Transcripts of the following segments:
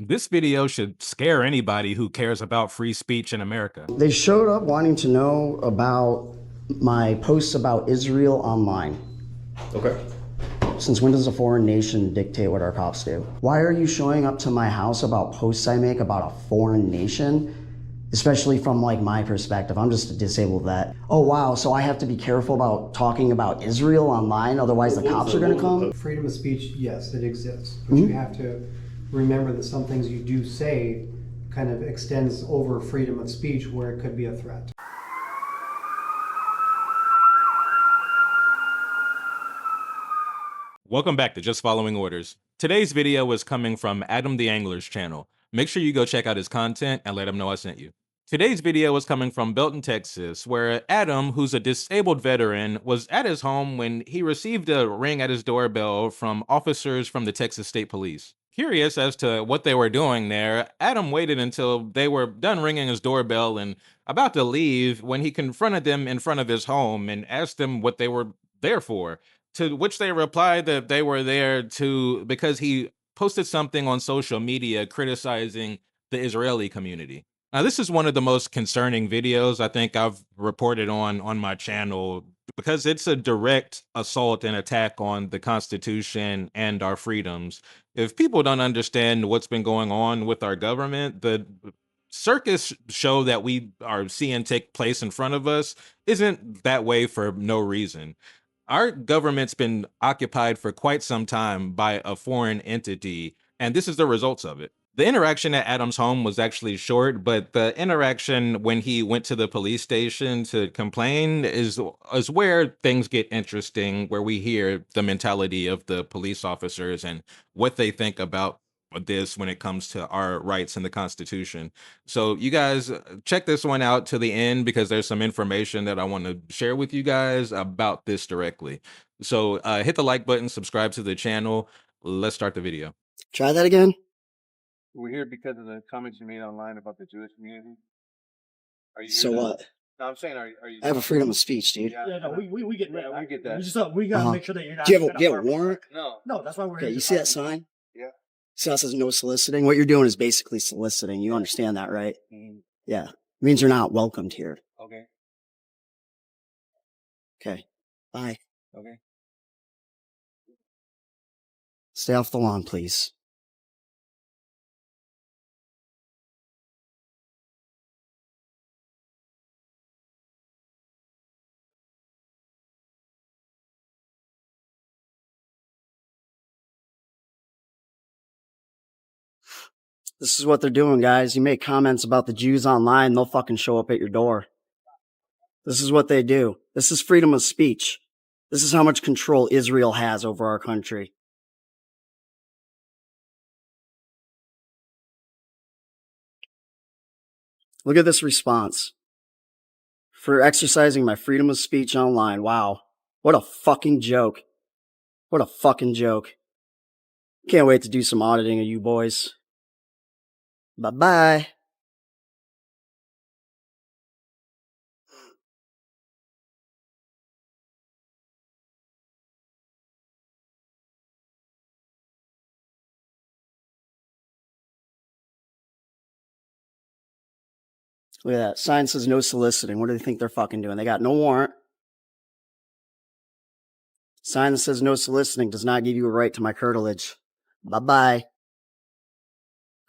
This video should scare anybody who cares about free speech in America. They showed up wanting to know about my posts about Israel online. Okay. Since when does a foreign nation dictate what our cops do? Why are you showing up to my house about posts I make about a foreign nation? Especially from like my perspective, I'm just a disabled vet. Oh wow, so I have to be careful about talking about Israel online, otherwise the cops are gonna come? Freedom of speech, yes, it exists. But you have to remember that some things you do say kind of extends over freedom of speech where it could be a threat. Welcome back to Just Following Orders. Today's video is coming from Adam the Angler's channel. Make sure you go check out his content and let him know I sent you. Today's video is coming from Belton, Texas, where Adam, who's a disabled veteran, was at his home when he received a ring at his doorbell from officers from the Texas State Police. Curious as to what they were doing there, Adam waited until they were done ringing his doorbell and about to leave when he confronted them in front of his home and asked them what they were there for. To which they replied that they were there because he posted something on social media criticizing the Israeli community. Now, this is one of the most concerning videos I think I've reported on my channel because it's a direct assault and attack on the Constitution and our freedoms. If people don't understand what's been going on with our government, the circus show that we are seeing take place in front of us isn't that way for no reason. Our government's been occupied for quite some time by a foreign entity, and this is the results of it. The interaction at Adam's home was actually short, but the interaction when he went to the police station to complain is where things get interesting, where we hear the mentality of the police officers and what they think about this when it comes to our rights in the Constitution. So you guys check this one out to the end because there's some information that I want to share with you guys about this directly. So hit the like button, subscribe to the channel. Let's start the video. Try that again? We're here because of the comments you made online about the Jewish community. Are you? So what? No, I'm saying, are you? I have a freedom of speech, dude. Yeah, Yeah, no, we get that. I get that. We gotta make sure that you're not. Do you have a warrant? No. No, that's why we're Okay, here. you see that sign? Yeah. See how it says no soliciting? What you're doing is basically soliciting. You understand that, right? Mhm. Yeah. It means you're not welcomed here. Okay. Okay. Bye. Okay. Stay off the lawn, please. This is what they're doing, guys. You make comments about the Jews online, they'll fucking show up at your door. This is what they do. This is freedom of speech. This is how much control Israel has over our country. Look at this response. For exercising my freedom of speech online. Wow. What a fucking joke. What a fucking joke. Can't wait to do some auditing of you boys. Bye-bye. Look at that. Sign says no soliciting. What do they think they're fucking doing? They got no warrant. Sign that says no soliciting does not give you a right to my curtilage. Bye-bye.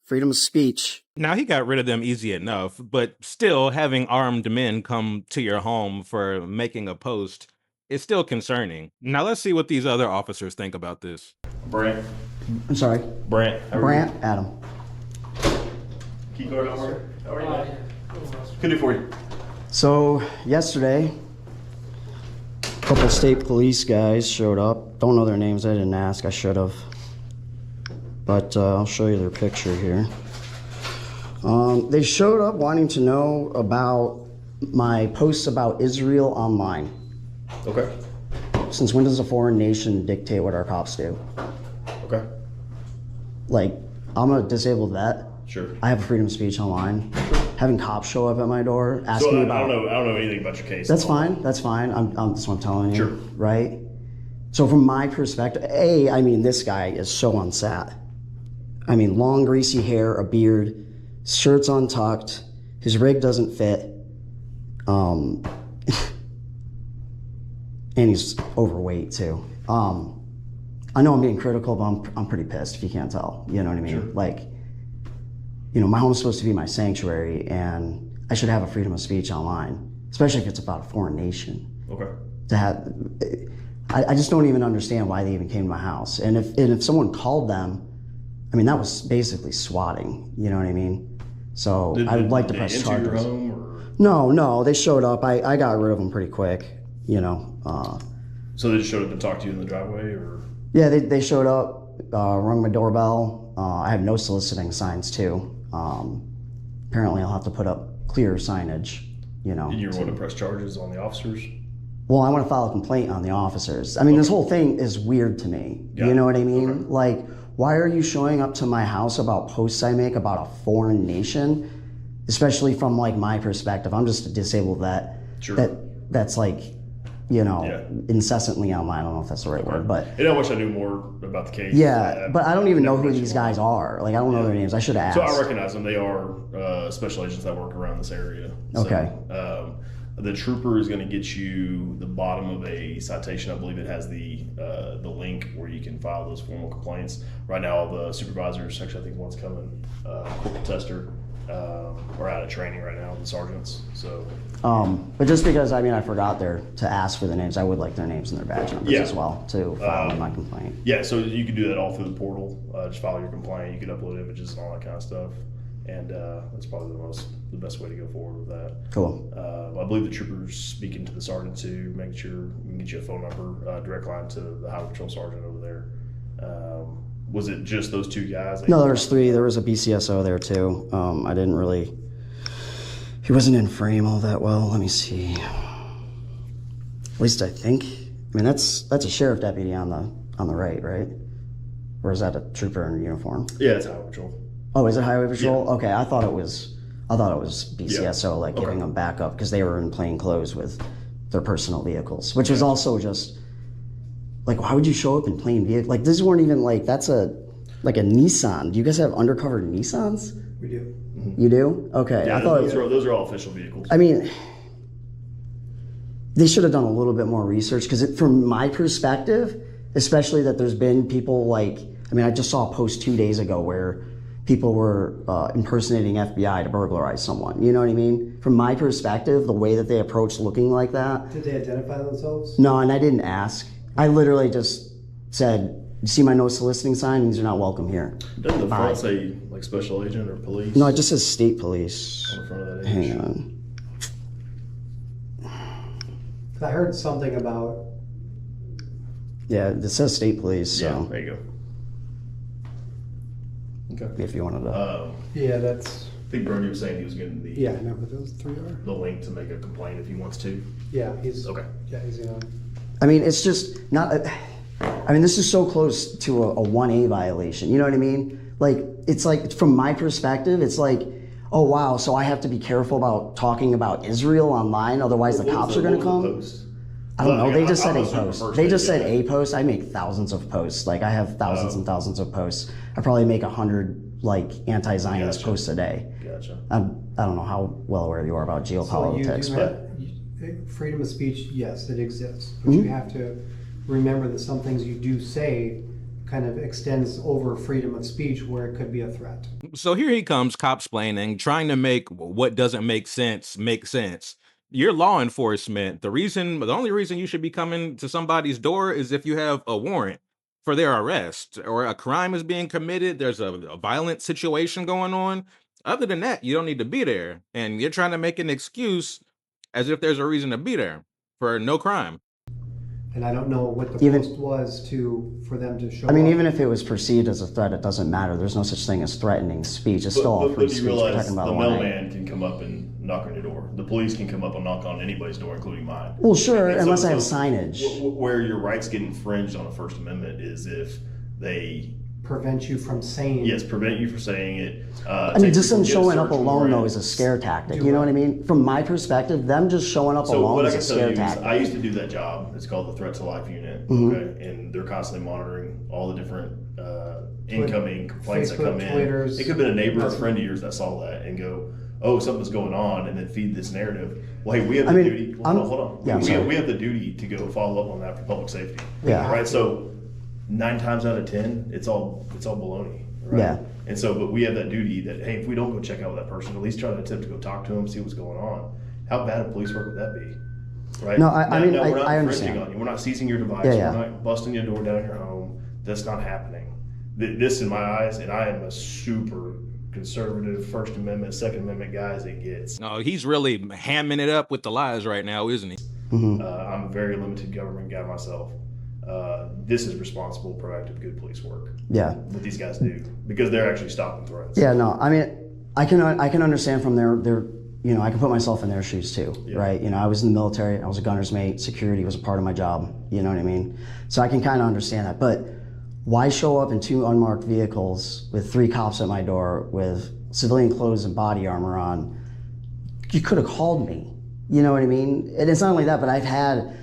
Freedom of speech. Now, he got rid of them easy enough, but still having armed men come to your home for making a post is still concerning. Now, let's see what these other officers think about this. Brent. I'm sorry. Brent. Brant, Adam. Key card number. How are you? Can do for you. So, yesterday, a couple state police guys showed up. Don't know their names. I didn't ask. I should have. But I'll show you their picture here. They showed up wanting to know about my posts about Israel online. Okay. Since when does a foreign nation dictate what our cops do? Okay. Like, I'm a disabled vet. Sure. I have a freedom of speech online. Having cops show up at my door asking So me I about. don't know anything about your case. That's fine. That's fine. That's what I'm telling you. Sure. Right? So from my perspective, I mean, this guy is so unsat. I mean, long greasy hair, a beard, shirt's untucked, his rig doesn't fit, and he's overweight too. I know I'm being critical, but I'm pretty pissed if you can't tell. You know what I mean? Sure. Like, you know, my home's supposed to be my sanctuary, and I should have a freedom of speech online, especially if it's about a foreign nation. Okay. To have, I just don't even understand why they even came to my house. And if someone called them, I mean, that was basically swatting. You know what I mean? So I would like to press enter charges. your home or? No, they showed up. I got rid of them pretty quick. You know. So they just showed up and talked to you in the driveway, or? Yeah, they showed up, rung my doorbell. I have no soliciting signs too. Apparently, I'll have to put up clear signage. You know. And you want to press charges on the officers? Well, I want to file a complaint on the officers. I mean, this whole thing is weird to me. Got You know it. what I mean? Okay. Like, why are you showing up to my house about posts I make about a foreign nation? Especially from like my perspective. I'm just a disabled vet. Sure. That's like, you know, Yeah. incessantly online. I don't know if that's the right word, but And I wish I knew more about the case. yeah, but I don't even know Never who met these you. guys are. Like, I don't know their names. I should have So asked. I recognize them. They are special agents that work around this area. So, Okay. The trooper is going to get you the bottom of a citation. I believe it has the link where you can file those formal complaints. Right now, all the supervisors, actually, I think one's coming, corporal tester, are out of training right now, the sergeants. So But just because, I mean, I forgot to ask for the names, I would like their names and their badge numbers Yeah. as well to file my complaint. yeah, so you can do that all through the portal. Just file your complaint. You can upload images and all that kind of stuff. And that's probably the best way to go forward with that. Cool. I believe the trooper's speaking to the sergeant too, making sure we can get you a phone number, direct line to the highway patrol sergeant over there. Was it just those two guys? No, there was three. There was a BCSO there too. I didn't really. He wasn't in frame all that well. Let me see. At least I think. I mean, that's a sheriff deputy on the right? Or is that a trooper in uniform? Yeah, it's highway patrol. Oh, is it highway patrol? Okay, I thought it was BCSO, like giving them backup because they were in plain clothes with their personal vehicles, which was also just like, why would you show up in plain vehicle? Like, these weren't even like, that's like a Nissan. Do you guys have undercover Nissans? We do. You do? Okay, Yeah, I thought. those are all official vehicles. I mean, they should have done a little bit more research because, from my perspective, especially that there's been people like, I mean, I just saw a post 2 days ago where people were impersonating FBI to burglarize someone. You know what I mean? From my perspective, the way that they approached looking like that. Did they identify themselves? No, and I didn't ask. I literally just said, "You see my no soliciting sign? These are not welcome here." Doesn't the Bye. front say like special agent or police? No, it just says state police. on the front of that Hang image? on. I heard something about, Yeah, it says state police. Yeah, So there you go. Okay. if you wanted to. yeah, that's, I think Bernie was saying he was getting yeah, I know who those three are. the link to make a complaint if he wants to. Yeah, he's, Okay. yeah, he's, I mean, it's just not. I mean, this is so close to a 1A violation. You know what I mean? Like, it's like, from my perspective, it's like, oh wow, so I have to be careful about talking about Israel online, otherwise the cops are going to come. I don't know. They just said a post. They just said a post. I make thousands of posts. Like, I have thousands and thousands of posts. I probably make 100 like anti-Zionist Gotcha. posts a day. Gotcha. I don't know how well aware you are about so you geopolitics, do but have, freedom of speech, yes, it exists. But Mm-hmm. you have to remember that some things you do say kind of extends over freedom of speech where it could be a threat. So here he comes, copsplaining, trying to make what doesn't make sense make sense. You're law enforcement. The only reason you should be coming to somebody's door is if you have a warrant for their arrest or a crime is being committed. There's a violent situation going on. Other than that, you don't need to be there. And you're trying to make an excuse as if there's a reason to be there for no crime. And I don't know what the Even- post was for them to show I mean, up. even if it was perceived as a threat, it doesn't matter. There's no such thing as threatening speech. It's still all free But you speech. We're realize talking the about 1A. mailman can come up and knock on your door. The police can come up and knock on anybody's door, including mine. Well, sure, And unless I have signage. Where your rights get infringed on the First Amendment is if they, prevent you from saying. yes, prevent you from saying it. I mean, just them them showing up alone, though, is a scare tactic. You know what I mean? From my perspective, them just showing up So alone what I is a can tell you scare is tactic. I used to do that job. It's called the Threat to Life Unit. Mm-hmm. Okay, and they're constantly monitoring all the different incoming complaints that come Facebook, in. Twitters, It could have been a neighbor or a friend of yours that saw that and go, "Oh, something's going on," and then feed this narrative. Well, hey, we have the duty. Hold on. Yeah, we have the duty to go follow up on that for public safety. Yeah. Right. So 9 times out of 10, it's all baloney. Right? Yeah. And so, but we have that duty that, hey, if we don't go check out with that person, at least try to attempt to go talk to them, see what's going on. How bad of police work would that be? Right? No, I mean, we're not I infringing understand. on you. We're not seizing your device. Yeah, yeah. We're not busting your door down in your home. That's not happening. This, in my eyes, and I am a super conservative First Amendment, Second Amendment guy as it gets. No, he's really hamming it up with the lies right now, isn't he? Mm-hmm. I'm a very limited government guy myself. This is responsible, proactive, good police work. Yeah. What these guys do, because they're actually stopping threats. Yeah, no, I mean, I can understand from their you know, I can put myself in their shoes too, Yeah. right? You know, I was in the military, I was a gunner's mate, security was a part of my job, you know what I mean? So I can kind of understand that, but why show up in 2 unmarked vehicles with 3 cops at my door with civilian clothes and body armor on? You could have called me, you know what I mean? And it's not only that, but I've had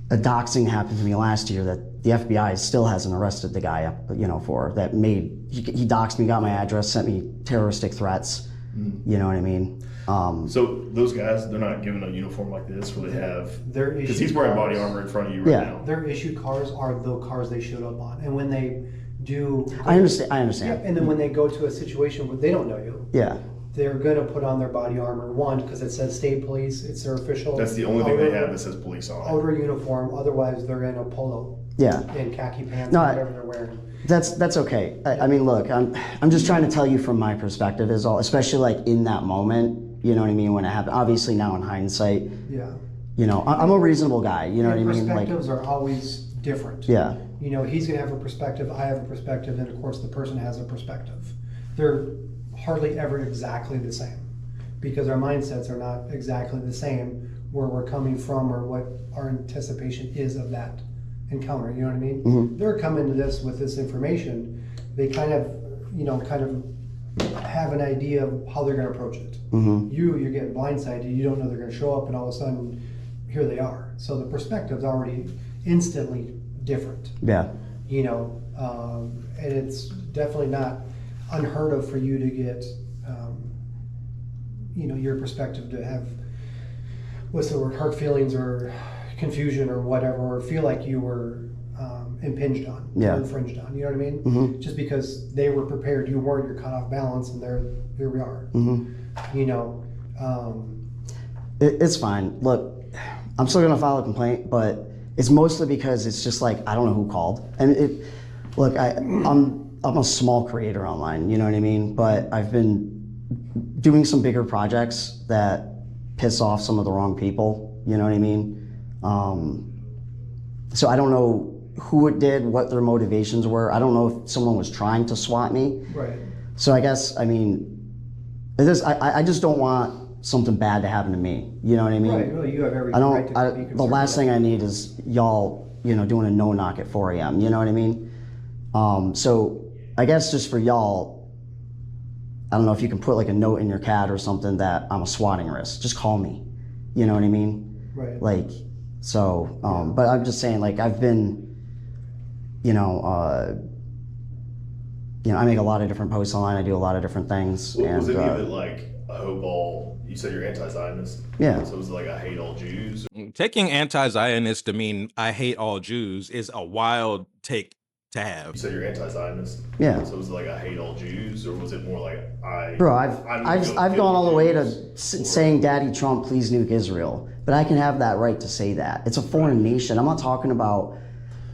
a doxing happen to me last year that the FBI still hasn't arrested the guy, you know, for that he doxed me, got my address, sent me terroristic threats, you know what I mean? So those guys, they're not given a uniform like this where they have, Their because issue he's wearing cars- body armor in front of you right Yeah. now. Their issued cars are the cars they showed up on, and when they do, I understand. yeah, and then when they go to a situation where they don't know you, Yeah. they're gonna put on their body armor. One, because it says state police, it's their official. That's the only thing they have that says police on it. Outer uniform. Otherwise, they're in a polo Yeah. and khaki pants, No, or whatever they're wearing. That's okay. I mean, look, I'm just trying to tell you from my perspective is all, especially like in that moment, you know what I mean, when it happened. Obviously now in hindsight, Yeah. you know, I'm a reasonable guy, you know what I And mean? Like, perspectives are always different. yeah. You know, he's gonna have a perspective, I have a perspective, and of course the person has a perspective. They're hardly ever exactly the same because our mindsets are not exactly the same where we're coming from or what our anticipation is of that encounter. You know what I mean? Mm-hmm. They're coming to this with this information. They kind of have an idea of how they're gonna approach it. Mm-hmm. You're getting blindsided. You don't know they're gonna show up, and all of a sudden, here they are. So the perspective's already instantly different. Yeah. You know, and it's definitely not unheard of for you to get, you know, your perspective to have, what's the word, hurt feelings or confusion or whatever, or feel like you were impinged on, Yeah. or infringed on. You know what I mean? Mm-hmm. Just because they were prepared, you weren't. You're caught off balance, and here we are. Mm-hmm. You know. It's fine. Look, I'm still gonna file a complaint, but it's mostly because it's just like, I don't know who called. And look, I'm a small creator online, you know what I mean? But I've been doing some bigger projects that piss off some of the wrong people, you know what I mean? So I don't know who it did, what their motivations were. I don't know if someone was trying to swat me. Right. So I guess, I mean, I just don't want something bad to happen to me. You know what I mean? Right. Well, you have every I don't. right to be concerned. The last thing I need is y'all, you know, doing a no knock at 4 a.m. You know what I mean? So I guess just for y'all, I don't know if you can put like a note in your CAD or something that I'm a swatting risk. Just call me. You know what I mean? Right. Like, so. But I'm just saying, like, I've been, you know, I make a lot of different posts online. I do a lot of different things. Was and any of it like a hope all? You said you're anti-Zionist. Yeah. So was it like I hate all Jews? Taking anti-Zionist to mean I hate all Jews is a wild take to have. You said you're anti-Zionist. Yeah. So was it like I hate all Jews, or was it more like I? Bro, I'm gonna I've kill gone all the way to Jews, saying, "Daddy Trump, please nuke Israel." But I can have that right to say that. It's a foreign nation. I'm not talking about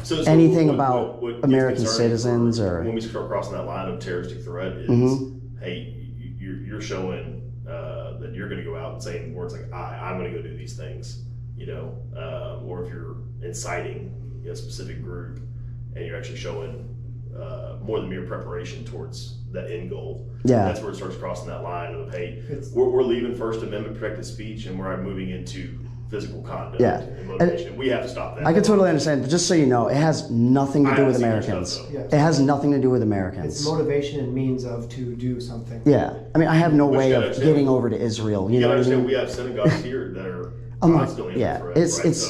So anything about what gets American concerning citizens for- or. when we start crossing that line of terroristic threat is, Mhm. hey, you're showing that you're going to go out and saying words like I'm going to go do these things, you know, or if you're inciting a specific group and you're actually showing more than mere preparation towards that end goal. Yeah. That's where it starts crossing that line of, hey, It's- we're leaving First Amendment protected speech and we're moving into physical conduct Yeah. and motivation. We have to stop that. I can totally understand, but just so you know, it has nothing to I do with haven't seen your Americans. stuff, Yes. It has nothing to do with It's Americans. motivation and means of to do something. Yeah, I mean, I have no Which way you of understand. getting over to Israel. You You know what I understand mean? we have synagogues here that are I'm not- constantly yeah, under threat, it's- right? it's-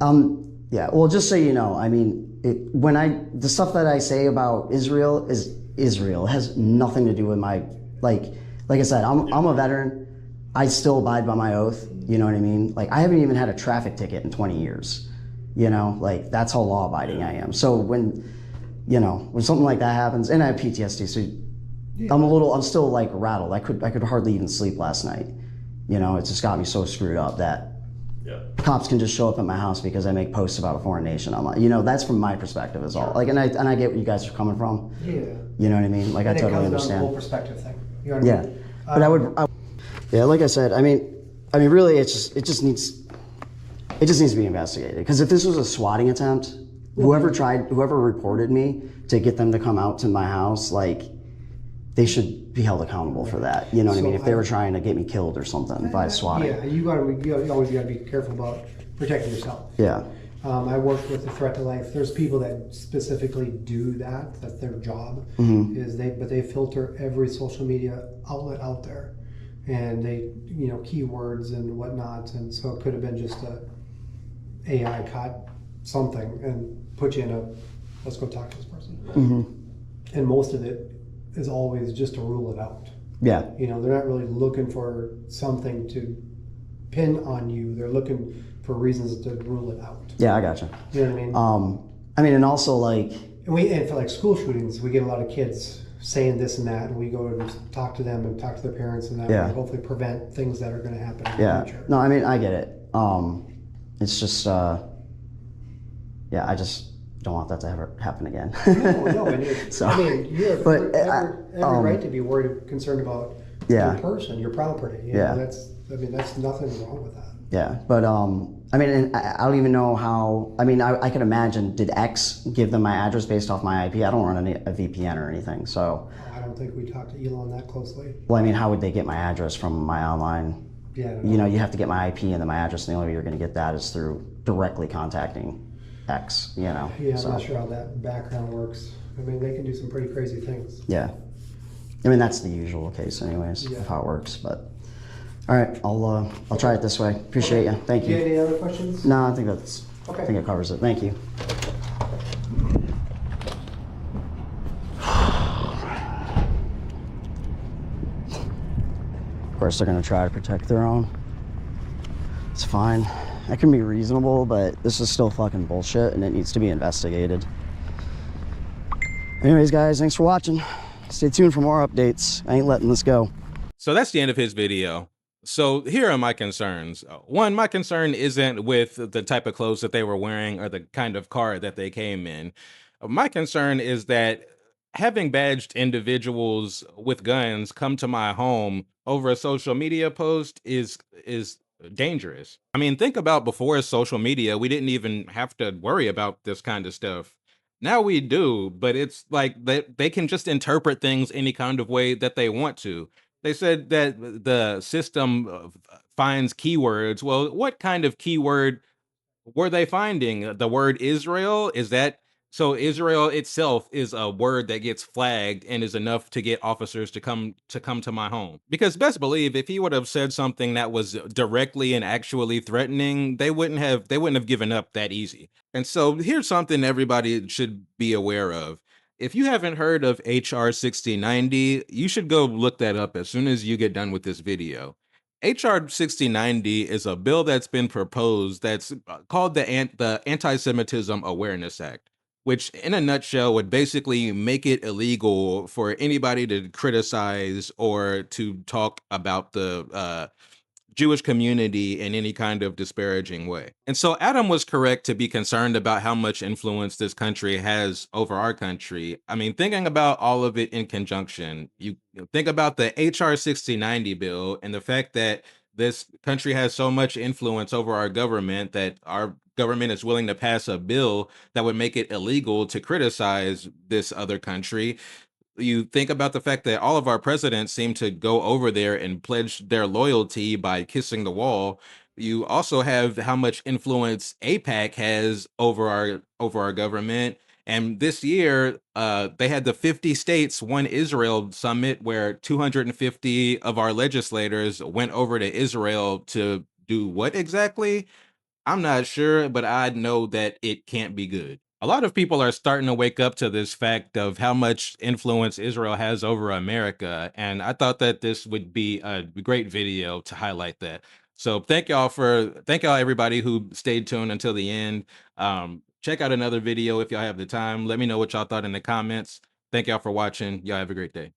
So Yeah. Well, just so you know, I mean, the stuff that I say about Israel is Israel. It has nothing to do with my, like I said, I'm a veteran. I still abide by my oath. You know what I mean? Like, I haven't even had a traffic ticket in 20 years. You know, like, that's how law abiding I am. So when something like that happens, and I have PTSD, so I'm still like rattled. I could hardly even sleep last night. You know, it just got me so screwed up that cops can just show up at my house because I make posts about a foreign nation. I'm like, that's from my perspective is all. Like, and I get where you guys are coming from. Yeah. You know what I mean? Like, I totally understand. It comes down to the whole perspective thing. You know what I mean? But yeah, like I said, I mean, really, it just needs to be investigated. Because if this was a swatting attempt, whoever reported me to get them to come out to my house, like, they should be held accountable for that. You know what I mean? If they were trying to get me killed or something by swatting. Yeah, you always gotta be careful about protecting yourself. Yeah. I worked with the threat to life. There's people that specifically do that. That's their job. But they filter every social media outlet out there, and they keywords and whatnot. And so it could have been just a AI caught something and put you in a let's go talk to this person. And most of it is always just to rule it out. Yeah. They're not really looking for something to pin on you. They're looking for reasons to rule it out. Yeah, I gotcha. You know what I mean? And also like... And for like school shootings, we get a lot of kids saying this and that, and we go and talk to them and talk to their parents, and that will hopefully prevent things that are going to happen in the future. No, I mean, I get it. It's just, I just don't want that to ever happen again. No. I mean, you have every right to be worried, concerned about your person, your property. That's nothing wrong with that. Yeah, but I mean, and I don't even know how. I mean, I could imagine. Did X give them my address based off my IP? I don't run a VPN or anything, so. I don't think we talked to Elon that closely. Well, I mean, how would they get my address from my online? Yeah. You have to get my IP and then my address, and the only way you're going to get that is through directly contacting X. Yeah, I'm not sure how that background works. I mean, they can do some pretty crazy things. Yeah, I mean that's the usual case, anyways, of how it works, but. All right, I'll try it this way. Appreciate you. Thank you. Any other questions? No, I think I think it covers it. Thank you. Of course, they're gonna try to protect their own. It's fine. I can be reasonable, but this is still fucking bullshit, and it needs to be investigated. Anyways, guys, thanks for watching. Stay tuned for more updates. I ain't letting this go. So that's the end of his video. So here are my concerns. One, my concern isn't with the type of clothes that they were wearing or the kind of car that they came in. My concern is that having badged individuals with guns come to my home over a social media post is dangerous. I mean, think about before social media, we didn't even have to worry about this kind of stuff. Now we do, but it's like they can just interpret things any kind of way that they want to. They said that the system finds keywords. Well, what kind of keyword were they finding? The word Israel? Is that so? Israel itself is a word that gets flagged and is enough to get officers to come to my home. Because best believe if he would have said something that was directly and actually threatening, they wouldn't have given up that easy. And so here's something everybody should be aware of. If you haven't heard of HR 6090, you should go look that up as soon as you get done with this video. HR 6090 is a bill that's been proposed that's called the Anti-Semitism Awareness Act, which in a nutshell would basically make it illegal for anybody to criticize or to talk about the Jewish community in any kind of disparaging way. And so Adam was correct to be concerned about how much influence this country has over our country. I mean, thinking about all of it in conjunction, you think about the HR 6090 bill and the fact that this country has so much influence over our government that our government is willing to pass a bill that would make it illegal to criticize this other country. You think about the fact that all of our presidents seem to go over there and pledge their loyalty by kissing the wall. You also have how much influence AIPAC has over our government. And this year, they had the 50 States One Israel Summit where 250 of our legislators went over to Israel to do what exactly? I'm not sure, but I know that it can't be good. A lot of people are starting to wake up to this fact of how much influence Israel has over America. And I thought that this would be a great video to highlight that. So thank y'all everybody who stayed tuned until the end. Check out another video if y'all have the time. Let me know what y'all thought in the comments. Thank y'all for watching. Y'all have a great day.